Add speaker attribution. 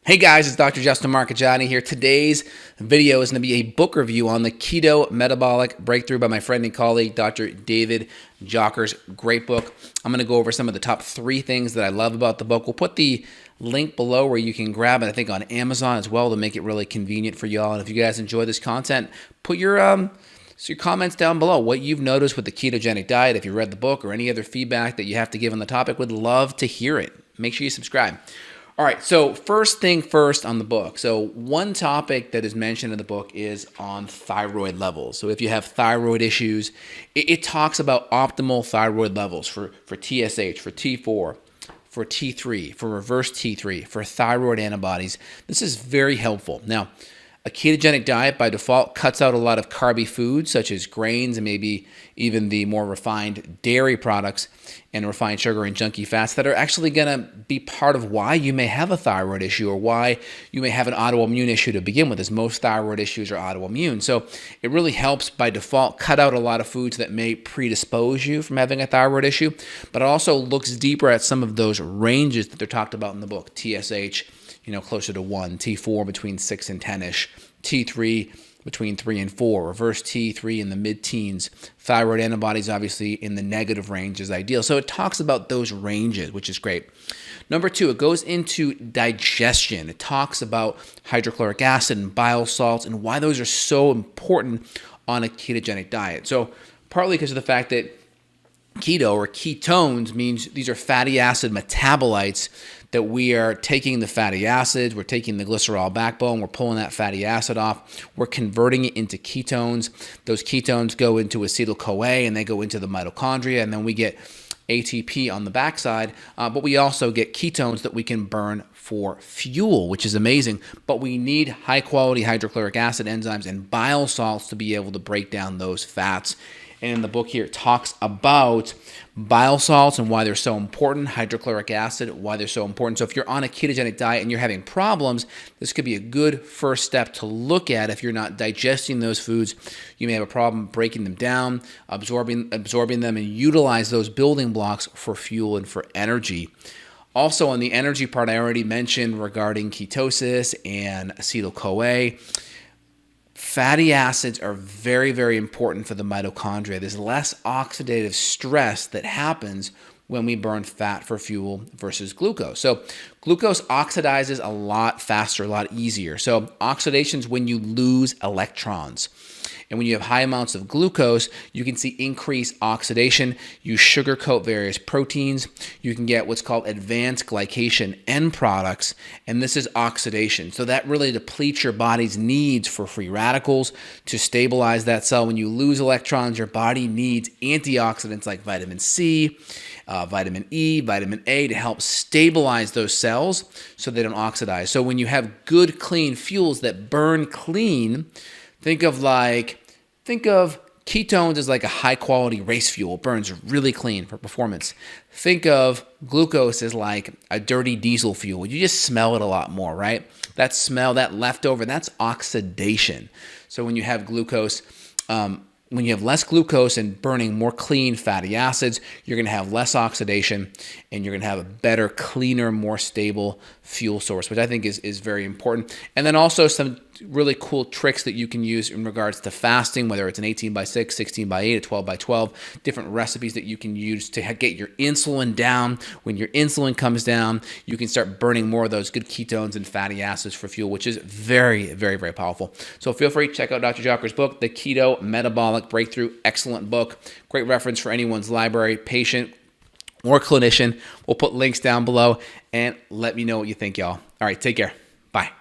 Speaker 1: Hey guys, it's Dr. Justin Marchegiani here. Today's video is going to be a book review on the Keto Metabolic Breakthrough by my friend and colleague, Dr. David Jockers. Great book. I'm going to go over some of the top 3 things that I love about the book. We'll put the link below where you can grab it, I think, on Amazon as well to make it really convenient for y'all. And if you guys enjoy this content, put your comments down below, what you've noticed with the ketogenic diet, if you read the book, or any other feedback that you have to give on the topic. Would love to hear it. Make sure you subscribe. All right, so first thing first on the book. So one topic that is mentioned in the book is on thyroid levels. So if you have thyroid issues, it talks about optimal thyroid levels for TSH, for T4, for T3, for reverse T3, for thyroid antibodies. This is very helpful. Now, a ketogenic diet by default cuts out a lot of carby foods such as grains and maybe even the more refined dairy products and refined sugar and junky fats that are actually going to be part of why you may have a thyroid issue or why you may have an autoimmune issue to begin with, as most thyroid issues are autoimmune. So it really helps by default cut out a lot of foods that may predispose you from having a thyroid issue, but it also looks deeper at some of those ranges that they're talked about in the book. TSH, closer to 1, T4 between 6 and 10-ish, T3 between 3 and 4, reverse T3 in the mid-teens, thyroid antibodies obviously in the negative range is ideal. So it talks about those ranges, which is great. Number 2, it goes into digestion. It talks about hydrochloric acid and bile salts and why those are so important on a ketogenic diet. So partly because of the fact that keto or ketones means these are fatty acid metabolites that we are taking the fatty acids, we're taking the glycerol backbone, we're pulling that fatty acid off, we're converting it into ketones. Those ketones go into acetyl-CoA and they go into the mitochondria, and then we get ATP on the backside, but we also get ketones that we can burn for fuel, which is amazing. But we need high quality hydrochloric acid enzymes and bile salts to be able to break down those fats. And in the book here, it talks about bile salts and why they're so important, hydrochloric acid, why they're so important. So if you're on a ketogenic diet and you're having problems, this could be a good first step to look at. If you're not digesting those foods, you may have a problem breaking them down, absorbing them, and utilize those building blocks for fuel and for energy. Also, on the energy part, I already mentioned regarding ketosis and acetyl-CoA. Fatty acids are very, very important for the mitochondria. There's less oxidative stress that happens when we burn fat for fuel versus glucose. So glucose oxidizes a lot faster, a lot easier. So oxidation is when you lose electrons. And when you have high amounts of glucose, you can see increased oxidation. You sugarcoat various proteins. You can get what's called advanced glycation end products, and this is oxidation. So that really depletes your body's needs for free radicals to stabilize that cell. When you lose electrons, your body needs antioxidants like vitamin C, vitamin E, vitamin A to help stabilize those cells so they don't oxidize. So when you have good, clean fuels that burn clean, think of ketones as like a high-quality race fuel. It burns really clean for performance. Think of glucose as like a dirty diesel fuel. You just smell it a lot more, right? That smell, that leftover, that's oxidation. So when you have glucose, when you have less glucose and burning more clean fatty acids, you're going to have less oxidation and you're going to have a better, cleaner, more stable fuel source, which I think is very important. And then also some really cool tricks that you can use in regards to fasting, whether it's an 18/6, 16/8, a 12/12, different recipes that you can use to get your insulin down. When your insulin comes down, you can start burning more of those good ketones and fatty acids for fuel, which is very, very, very powerful. So feel free to check out Dr. Jockers' book, The Keto Metabolic Breakthrough. Excellent book. Great reference for anyone's library, patient, or clinician. We'll put links down below and let me know what you think, y'all. All right, take care. Bye.